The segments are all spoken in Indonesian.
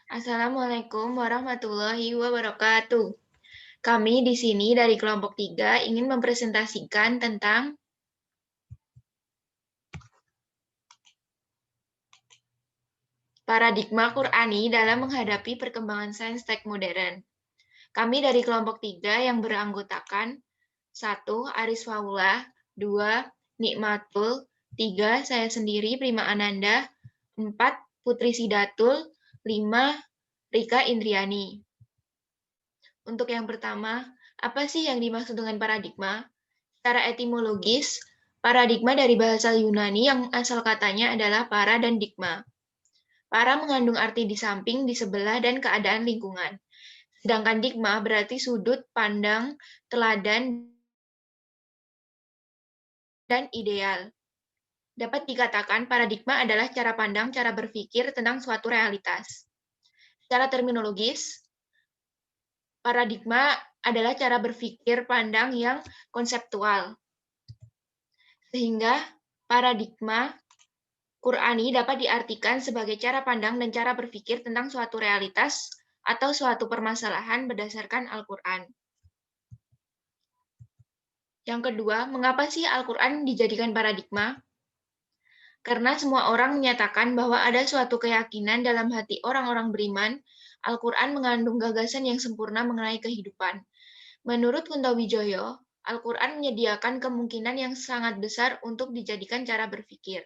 Assalamualaikum warahmatullahi wabarakatuh. Kami di sini dari kelompok 3 ingin mempresentasikan tentang paradigma Qur'ani dalam menghadapi perkembangan sains tech modern. Kami dari kelompok 3 yang beranggotakan 1. Aris Faula, 2. Nikmatul, 3. Saya sendiri Prima Ananda, 4. Putri Sidatul, 5. Rika Indriani. Untuk yang pertama, apa sih yang dimaksud dengan paradigma? Secara etimologis, paradigma dari bahasa Yunani yang asal katanya adalah para dan digma. Para mengandung arti di samping, di sebelah, dan keadaan lingkungan. Sedangkan digma berarti sudut pandang, teladan, dan ideal. Dapat dikatakan paradigma adalah cara pandang, cara berpikir tentang suatu realitas. Secara terminologis, paradigma adalah cara berpikir pandang yang konseptual. Sehingga paradigma Qur'ani dapat diartikan sebagai cara pandang dan cara berpikir tentang suatu realitas atau suatu permasalahan berdasarkan Al-Qur'an. Yang kedua, mengapa sih Al-Qur'an dijadikan paradigma? Karena semua orang menyatakan bahwa ada suatu keyakinan dalam hati orang-orang beriman, Al-Qur'an mengandung gagasan yang sempurna mengenai kehidupan. Menurut Kuntowijoyo, Al-Qur'an menyediakan kemungkinan yang sangat besar untuk dijadikan cara berpikir.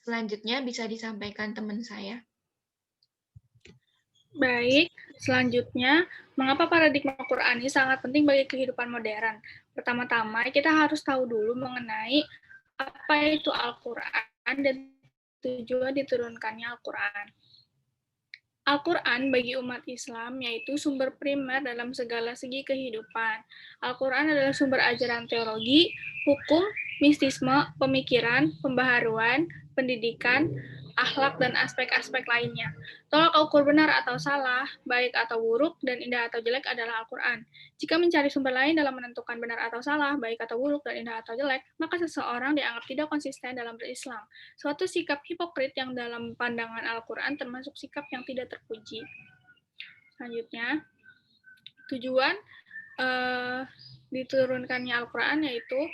Selanjutnya bisa disampaikan teman saya. Baik, selanjutnya, mengapa paradigma Qur'ani sangat penting bagi kehidupan modern? Pertama-tama, kita harus tahu dulu mengenai apa itu Al-Quran dan tujuan diturunkannya Al-Quran. Al-Quran bagi umat Islam yaitu sumber primer dalam segala segi kehidupan. Al-Quran adalah sumber ajaran teologi, hukum, mistisme, pemikiran, pembaharuan, pendidikan, akhlak, dan aspek-aspek lainnya. Tolak ukur benar atau salah, baik atau buruk, dan indah atau jelek adalah Al-Quran. Jika mencari sumber lain dalam menentukan benar atau salah, baik atau buruk, dan indah atau jelek, maka seseorang dianggap tidak konsisten dalam berislam. Suatu sikap hipokrit yang dalam pandangan Al-Quran termasuk sikap yang tidak terpuji. Selanjutnya, tujuan diturunkannya Al-Quran yaitu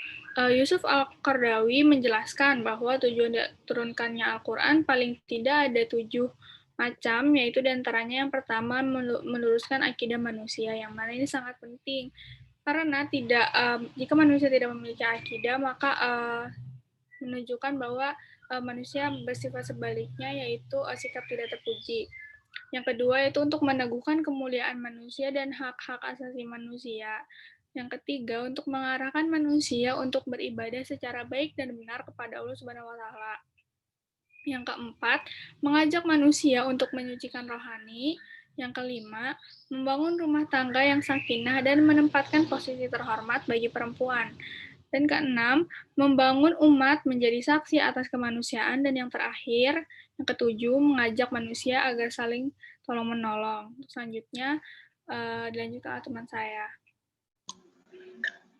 Yusuf Al-Qardawi menjelaskan bahwa tujuan diturunkannya Al-Quran paling tidak ada 7 macam, yaitu diantaranya yang pertama meluruskan akidah manusia, yang mana ini sangat penting karena jika manusia tidak memiliki akidah maka menunjukkan bahwa manusia bersifat sebaliknya, yaitu sikap tidak terpuji. Yang kedua yaitu untuk meneguhkan kemuliaan manusia dan hak-hak asasi manusia. Yang ketiga, untuk mengarahkan manusia untuk beribadah secara baik dan benar kepada Allah Subhanahu wa taala. Yang keempat, mengajak manusia untuk menyucikan rohani. Yang kelima, membangun rumah tangga yang sakinah dan menempatkan posisi terhormat bagi perempuan. Dan keenam, membangun umat menjadi saksi atas kemanusiaan. Dan yang terakhir, yang ketujuh, mengajak manusia agar saling tolong-menolong. Selanjutnya, dilanjutkan oleh teman saya.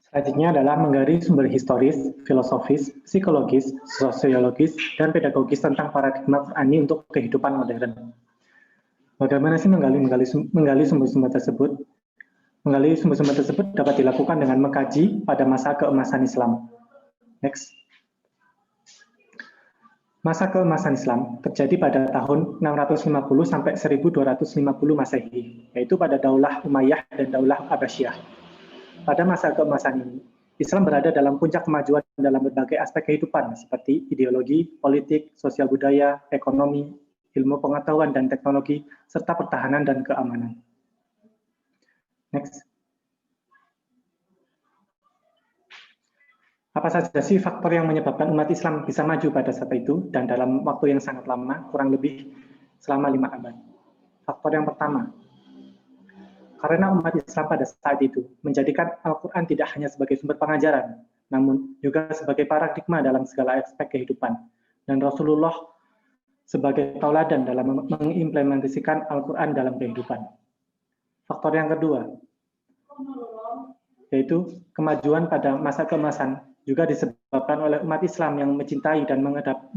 Selanjutnya adalah menggali sumber historis, filosofis, psikologis, sosiologis, dan pedagogis tentang paradigma Qur'ani untuk kehidupan modern. Bagaimana sih menggali sumber-sumber tersebut? Menggali sumber-sumber tersebut dapat dilakukan dengan mengkaji pada masa keemasan Islam. Next. Masa keemasan Islam terjadi pada tahun 650 sampai 1250 Masehi, yaitu pada Daulah Umayyah dan Daulah Abbasiyah. Pada masa keemasan ini, Islam berada dalam puncak kemajuan dalam berbagai aspek kehidupan seperti ideologi, politik, sosial budaya, ekonomi, ilmu pengetahuan dan teknologi, serta pertahanan dan keamanan. Next. Apa saja sih faktor yang menyebabkan umat Islam bisa maju pada saat itu dan dalam waktu yang sangat lama, kurang lebih selama 5 abad? Faktor yang pertama, karena umat Islam pada saat itu menjadikan Al-Quran tidak hanya sebagai sumber pengajaran, namun juga sebagai paradigma dalam segala aspek kehidupan. Dan Rasulullah sebagai tauladan dalam mengimplementasikan Al-Quran dalam kehidupan. Faktor yang kedua, yaitu kemajuan pada masa keemasan juga disebabkan oleh umat Islam yang mencintai dan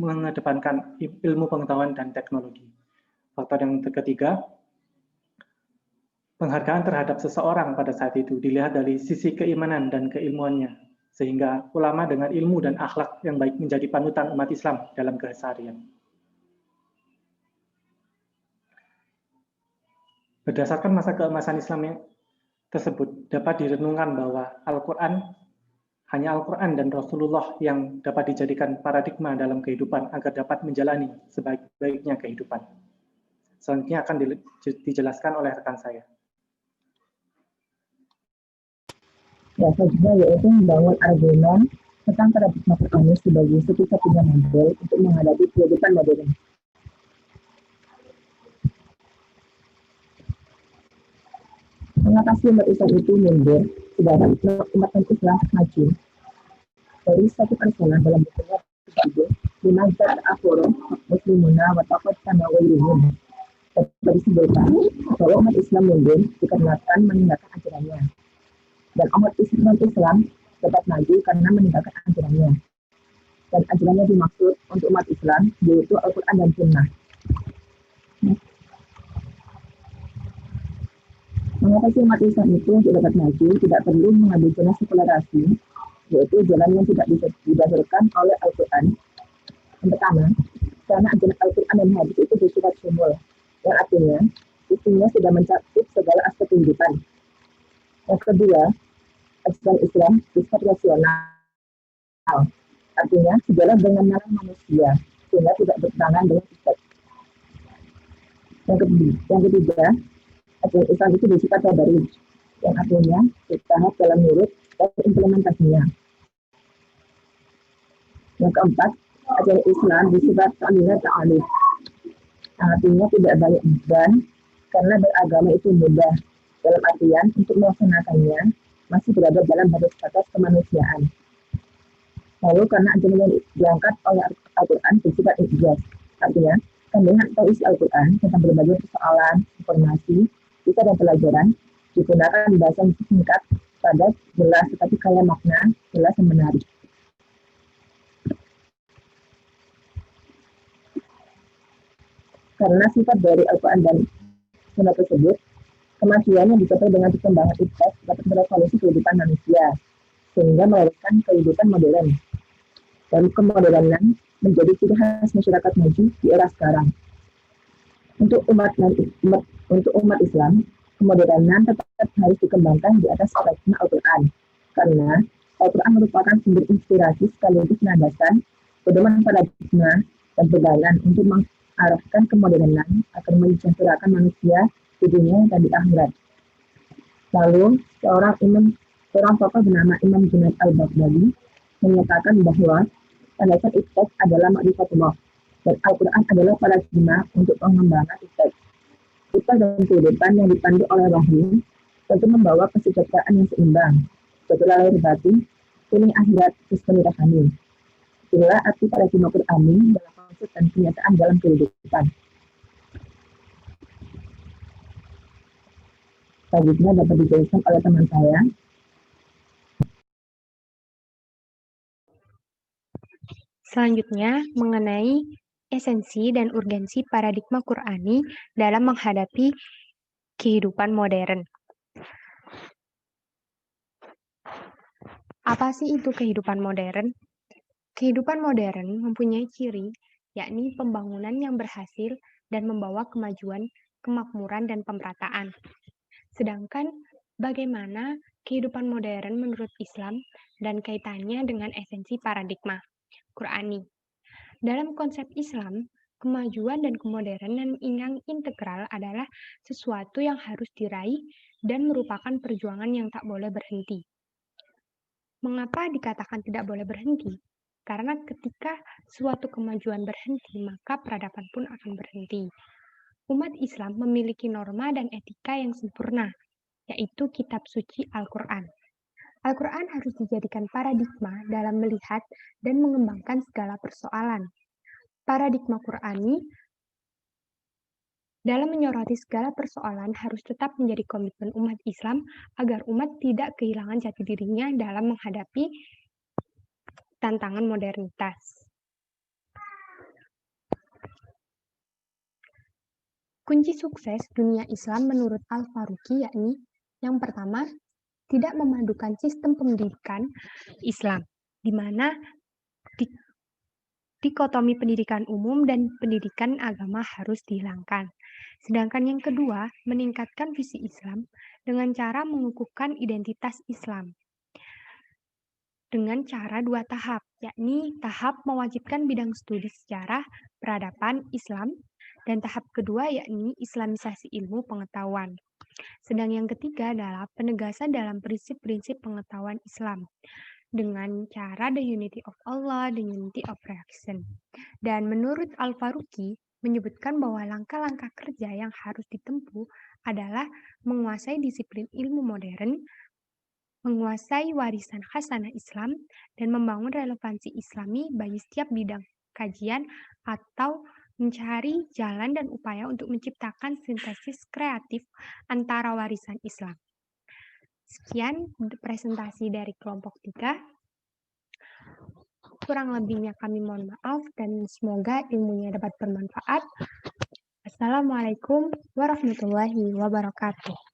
mengedepankan ilmu pengetahuan dan teknologi. Faktor yang ketiga, penghargaan terhadap seseorang pada saat itu dilihat dari sisi keimanan dan keilmuannya, sehingga ulama dengan ilmu dan akhlak yang baik menjadi panutan umat Islam dalam keseharian. Berdasarkan masa keemasan Islam tersebut, dapat direnungkan bahwa hanya Al-Quran dan Rasulullah yang dapat dijadikan paradigma dalam kehidupan agar dapat menjalani sebaik-baiknya kehidupan. Selanjutnya akan dijelaskan oleh rekan saya. Ya, selanjutnya yaitu membangun argumen tentang paradigma Qur'ani sebagai satu-satunya model untuk menghadapi kehidupan modern. Mengatasi umat Islam itu mundur, sedangkan umat Islam maju. Dari satu personal dalam bukunya tersebut, Limaza Al-Aforo, Muslimuna wa Taqad Sama Wairuhum. Dapat disebutkan bahwa umat Islam mundur dikarenakan meninggalkan ajarannya. Dan umat Islam dapat maju karena meninggalkan ajarannya. Dan ajarannya dimaksud untuk umat Islam yaitu Al-Quran dan Sunnah. Mengatasi umat Islam itu untuk dapat maju tidak perlu mengambil jalan sekulerasi, yaitu jalan yang tidak didasarkan oleh Al-Quran. Yang pertama, karena ajaran Al-Quran dan hadis itu bersifat sumul, yang artinya isinya sudah mencakup segala aspek kehidupan. Yang kedua, ajaran Islam bersifat rasional, artinya sejalan dengan nalar manusia, sehingga tidak bertentangan dengan Islam. Yang ketiga, ajaran Islam itu bersifat tabarruj, yang artinya bertahap dalam nurut dan implementasinya. Yang keempat, ajaran Islam bersifat ta'alif, artinya tidak banyak beban karena beragama itu mudah, dalam artian untuk melaksanakannya masih berada dalam batas kemanusiaan. Lalu karena ajaran yang diangkat oleh Al-Quran bersifat ijaz, artinya kandungan atau isi Al-Quran tentang berbagai persoalan, informasi, kisah dan pelajaran digunakan bahasa yang singkat, padat, jelas, tetapi kaya makna, jelas dan menarik. Karena sifat dari Al-Quran dan Sunnah tersebut, kemajuan yang dicapai dengan perkembangan ijaz dapat merevolusi kehidupan manusia, sehingga melahirkan kehidupan modern. Dan kemodernan menjadi ciri khas masyarakat maju di era sekarang. Untuk umat Islam, kemodernan tetap harus dikembangkan di atas paradigma Al-Quran, karena Al-Quran merupakan sumber inspirasi sekaligus landasan pedoman paradigma dan pegangan untuk mengarahkan kemodernan agar mensejahterakan manusia di dunia dan di akhirat. Lalu, seorang tokoh bernama Imam Junaid Al-Baghdadi menyatakan bahwa landasan ijaz adalah ma'rifatullah dan Al-Quran adalah paradigma untuk pengembangan ijaz. Kita dan kehidupan yang dipandu oleh wahyu tentu membawa kesejahteraan yang seimbang, sejahtera lahir batin, kuning akhirat, keselamatan rohani. Inilah arti paradigma Qur'ani dalam konsep dan kenyataan dalam kehidupan. Selanjutnya dapat dijelaskan oleh teman saya. Selanjutnya, mengenai esensi dan urgensi paradigma Qur'ani dalam menghadapi kehidupan modern. Apa sih itu kehidupan modern? Kehidupan modern mempunyai ciri, yakni pembangunan yang berhasil dan membawa kemajuan, kemakmuran, dan pemerataan. Sedangkan bagaimana kehidupan modern menurut Islam dan kaitannya dengan esensi paradigma Qur'ani. Dalam konsep Islam, kemajuan dan kemodernan yang integral adalah sesuatu yang harus diraih dan merupakan perjuangan yang tak boleh berhenti. Mengapa dikatakan tidak boleh berhenti? Karena ketika suatu kemajuan berhenti, maka peradaban pun akan berhenti. Umat Islam memiliki norma dan etika yang sempurna, yaitu kitab suci Al-Quran. Al-Quran harus dijadikan paradigma dalam melihat dan mengembangkan segala persoalan. Paradigma Qur'ani dalam menyoroti segala persoalan harus tetap menjadi komitmen umat Islam agar umat tidak kehilangan jati dirinya dalam menghadapi tantangan modernitas. Kunci sukses dunia Islam menurut Al-Faruqi yakni yang pertama, tidak memadukan sistem pendidikan Islam, di mana dikotomi pendidikan umum dan pendidikan agama harus dihilangkan. Sedangkan yang kedua, meningkatkan visi Islam dengan cara mengukuhkan identitas Islam dengan cara 2 tahap, yakni tahap mewajibkan bidang studi sejarah, peradaban, Islam, dan tahap kedua yakni islamisasi ilmu pengetahuan. Sedang yang ketiga adalah penegasan dalam prinsip-prinsip pengetahuan Islam dengan cara the unity of Allah, the unity of reaction. Dan menurut Al-Faruqi, menyebutkan bahwa langkah-langkah kerja yang harus ditempuh adalah menguasai disiplin ilmu modern, menguasai warisan khasanah Islam, dan membangun relevansi Islami bagi setiap bidang kajian atau mencari jalan dan upaya untuk menciptakan sintesis kreatif antara warisan Islam. Sekian presentasi dari kelompok 3. Kurang lebihnya kami mohon maaf dan semoga ilmunya dapat bermanfaat. Assalamualaikum warahmatullahi wabarakatuh.